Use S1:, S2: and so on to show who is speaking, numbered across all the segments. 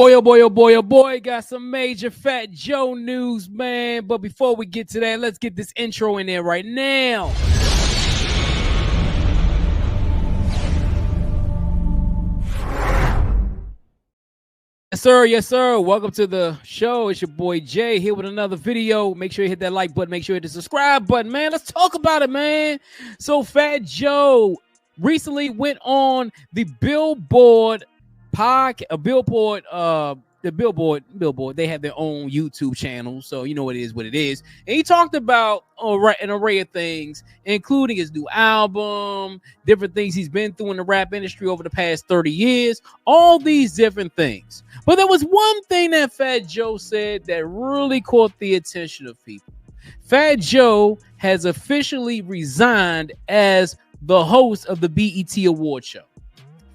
S1: boy, oh boy, oh boy, oh boy, got some major Fat Joe news, man. But before we get to that, let's get this intro in there right now. Yes, sir. Welcome to the show. It's your boy Jay here with another video. Make sure you hit that like button. Make sure you hit the subscribe button, man. Let's talk about it, man. So Fat Joe recently went on the Billboard Billboard. They have their own YouTube channel, so you know it is what it is. And he talked about an array of things, including his new album, different things he's been through in the rap industry over the past 30 years, all these different things. But there was one thing that Fat Joe said that really caught the attention of people. Fat Joe has officially resigned as the host of the BET Award Show.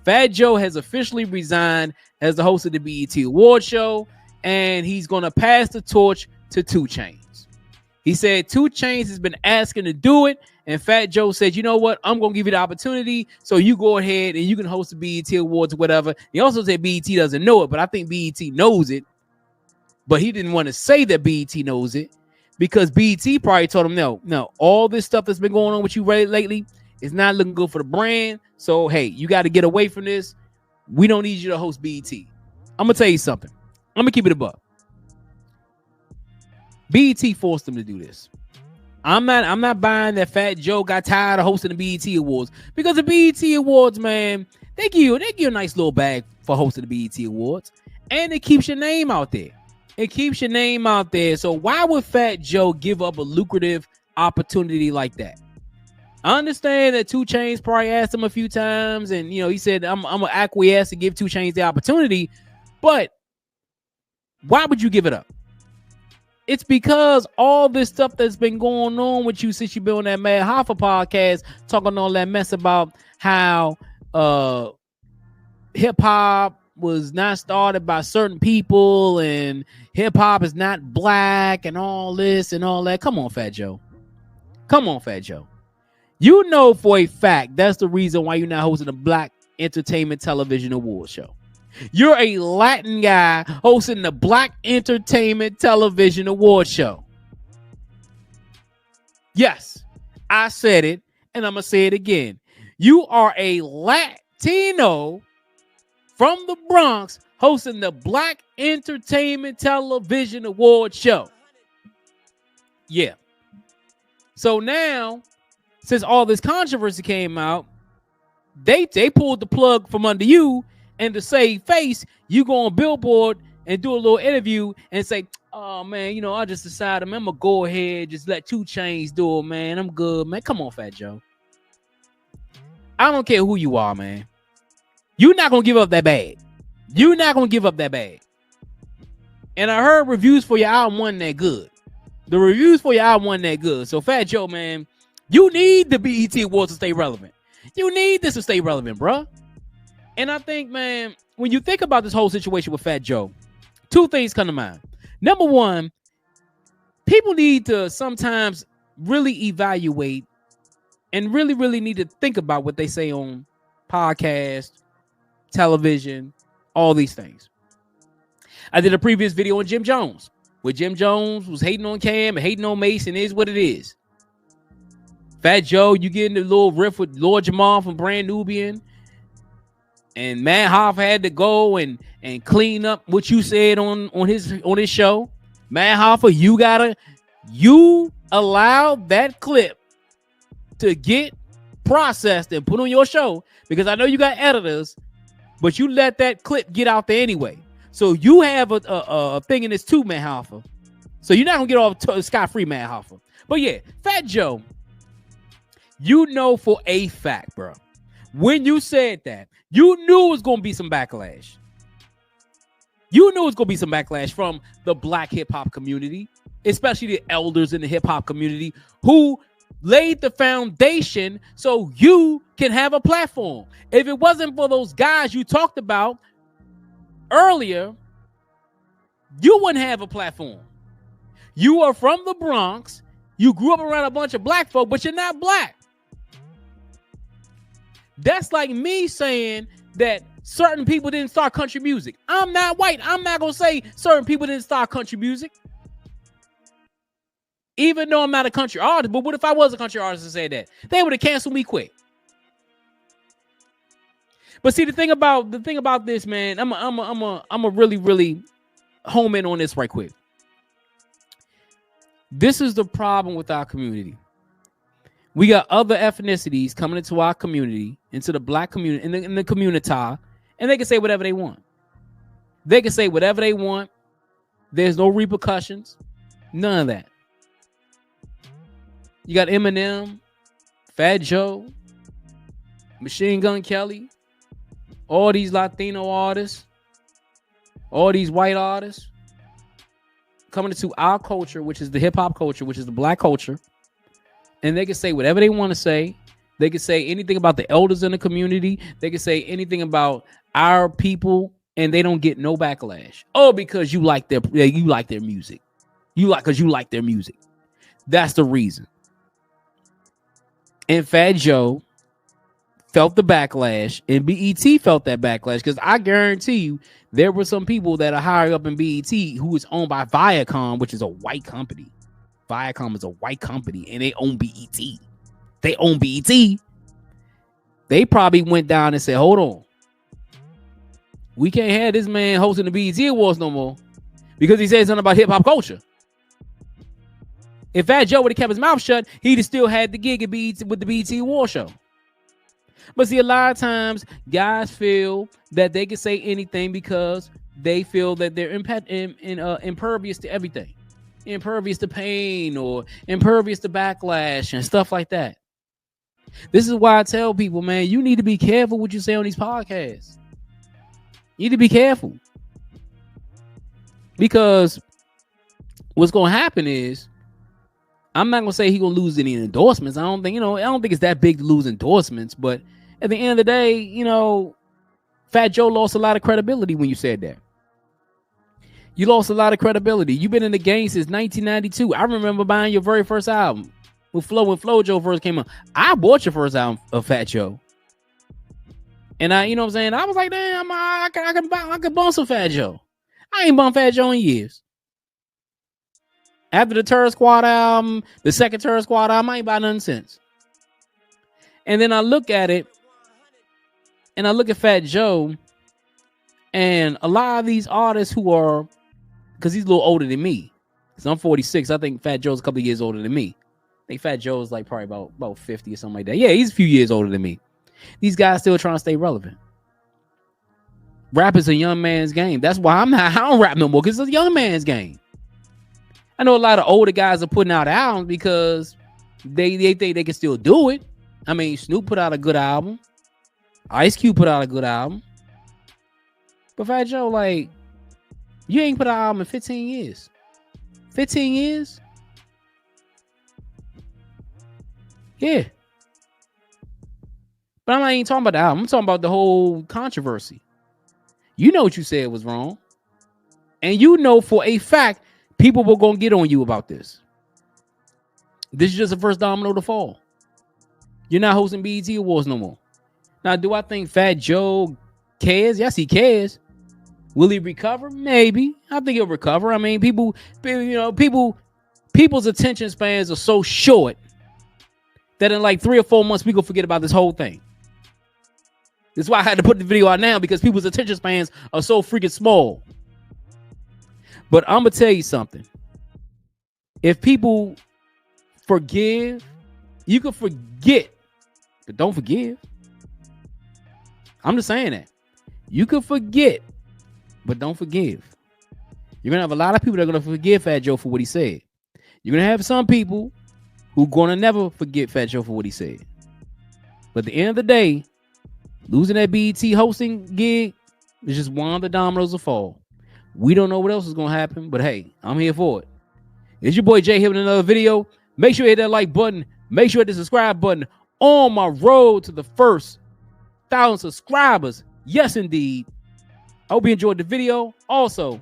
S1: Fat Joe has officially resigned as the host of the BET Award Show, and he's going to pass the torch to Chainz. He said Chainz has been asking to do it, and Fat Joe said, you know what, I'm going to give you the opportunity, so you go ahead and you can host the BET Awards or whatever. He also said BET doesn't know it, but I think BET knows it, but he didn't want to say that BET knows it because BET probably told him, no, all this stuff that's been going on with you lately is not looking good for the brand, so hey, you got to get away from this. We don't need you to host BET. I'm gonna tell you something. I'm gonna keep it above. BET forced him to do this. I'm not buying that Fat Joe got tired of hosting the BET Awards, because the BET Awards, man, they give you a nice little bag for hosting the BET Awards, and it keeps your name out there. It keeps your name out there. So why would Fat Joe give up a lucrative opportunity like that? I understand that Chainz probably asked him a few times, and he said, I'm gonna acquiesce and give Chainz the opportunity, but why would you give it up? It's because all this stuff that's been going on with you since you've been on that Mad Hoffa podcast, talking all that mess about how hip-hop was not started by certain people and hip-hop is not black and all this and all that. Come on, Fat Joe. You know for a fact that's the reason why you're not hosting a Black Entertainment Television Award Show. You're a Latin guy hosting the Black Entertainment Television Award Show. Yes, I said it, and I'm going to say it again. You are a Latino from the Bronx hosting the Black Entertainment Television Award Show. Yeah. So now, since all this controversy came out, they pulled the plug from under you, and to save face, you go on Billboard and do a little interview and say, oh man, I just decided, man, I'm gonna go ahead, just let Chainz do it, man. I'm good, man. Come on, Fat Joe. I don't care who you are, man. You're not gonna give up that bag. And I heard reviews for your album wasn't that good. The reviews for your album wasn't that good. So Fat Joe, man, you need the BET Awards to stay relevant. You need this to stay relevant, bruh. And I think, man, when you think about this whole situation with Fat Joe, two things come to mind. Number one, people need to sometimes really evaluate and really, really need to think about what they say on podcast, television, all these things. I did a previous video on Jim Jones, where Jim Jones was hating on Cam and hating on Mason. Is what it is. Fat Joe, you get in the little riff with Lord Jamal from Brand Nubian, and Mad Hoffa had to go and clean up what you said on his show. Mad Hoffa, you allowed that clip to get processed and put on your show, because I know you got editors, but you let that clip get out there anyway. So you have a thing in this too, Mad Hoffa. So you're not gonna get off scot-free, Mad Hoffa. But yeah, Fat Joe, you know for a fact, bro, when you said that, you knew it was going to be some backlash. You knew it was going to be some backlash from the Black hip-hop community, especially the elders in the hip-hop community who laid the foundation so you can have a platform. If it wasn't for those guys you talked about earlier, you wouldn't have a platform. You are from the Bronx. You grew up around a bunch of black folk, but you're not black. That's like me saying that certain people didn't start country music. I'm not white. I'm not going to say certain people didn't start country music. Even though I'm not a country artist, but what if I was a country artist and said that? They would have canceled me quick. But see, the thing about this, man, I'm a really home in on this right quick. This is the problem with our community. We got other ethnicities coming into our community, into the black community, in the community, and they can say whatever they want. They can say whatever they want. There's no repercussions. None of that. You got Eminem, Fat Joe, Machine Gun Kelly, all these Latino artists, all these white artists coming into our culture, which is the hip hop culture, which is the black culture. And they can say whatever they want to say. They can say anything about the elders in the community. They can say anything about our people, and they don't get no backlash. Oh, because you like their music. Because you like their music. That's the reason. And Fat Joe felt the backlash, and BET felt that backlash, because I guarantee you there were some people that are higher up in BET who is owned by Viacom, which is a white company. Viacom is a white company, and they own BET. They own BET. They probably went down and said, hold on. We can't have this man hosting the BET Awards no more because he said something about hip-hop culture. If Fat Joe would have kept his mouth shut, he'd have still had the gig at BET with the BET Award show. But see, a lot of times, guys feel that they can say anything because they feel that they're impervious to everything. Impervious to pain or impervious to backlash and stuff like that. This is why I tell people, man, you need to be careful what you say on these podcasts. You need to be careful. Because what's going to happen is, I'm not going to say he's going to lose any endorsements. I don't think it's that big to lose endorsements. But at the end of the day, Fat Joe lost a lot of credibility when you said that. You lost a lot of credibility. You've been in the game since 1992. I remember buying your very first album when Flo Joe first came out. I bought your first album of Fat Joe. And I was like, damn, I can bump some Fat Joe. I ain't bumped Fat Joe in years. After the Terror Squad album, the second Terror Squad album, I ain't bought nothing since. And then I look at it, and I look at Fat Joe, and a lot of these artists who are, because he's a little older than me, because I'm 46, I think Fat Joe's a couple of years older than me. I think Fat Joe's like probably about 50 or something like that. Yeah, he's a few years older than me. These guys still trying to stay relevant. Rap is a young man's game. That's why I don't rap no more, because it's a young man's game. I know a lot of older guys are putting out albums because they think they can still do it. I mean, Snoop put out a good album. Ice Cube put out a good album. But Fat Joe, like, you ain't put out an album in 15 years. 15 years? Yeah. But I'm not even talking about the album. I'm talking about the whole controversy. You know what you said was wrong. And you know for a fact people were going to get on you about this. This is just the first domino to fall. You're not hosting BET Awards no more. Now, do I think Fat Joe cares? Yes, he cares. Will he recover? Maybe. I think he'll recover. I mean, people's attention spans are so short that in like 3 or 4 months, we gonna forget about this whole thing. That's why I had to put the video out now, because people's attention spans are so freaking small. But I'm gonna tell you something. If people forgive, you can forget, but don't forgive. I'm just saying that. You can forget, but don't forgive. You're gonna have a lot of people that are gonna forgive Fat Joe for what he said. You're gonna have some people who are gonna never forget Fat Joe for what he said. But at the end of the day, losing that BET hosting gig is just one of the dominoes to fall. We don't know what else is gonna happen, but hey, I'm here for it. It's your boy Jay here with another video. Make sure you hit that like button. Make sure you hit the subscribe button on my road to the first 1,000 subscribers. Yes, indeed. I hope you enjoyed the video. Also,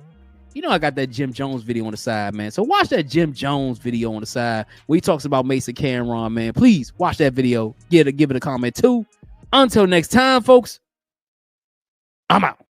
S1: I got that Jim Jones video on the side, man. So watch that Jim Jones video on the side where he talks about Mason Cameron, man. Please watch that video. Give it a comment too. Until next time, folks. I'm out.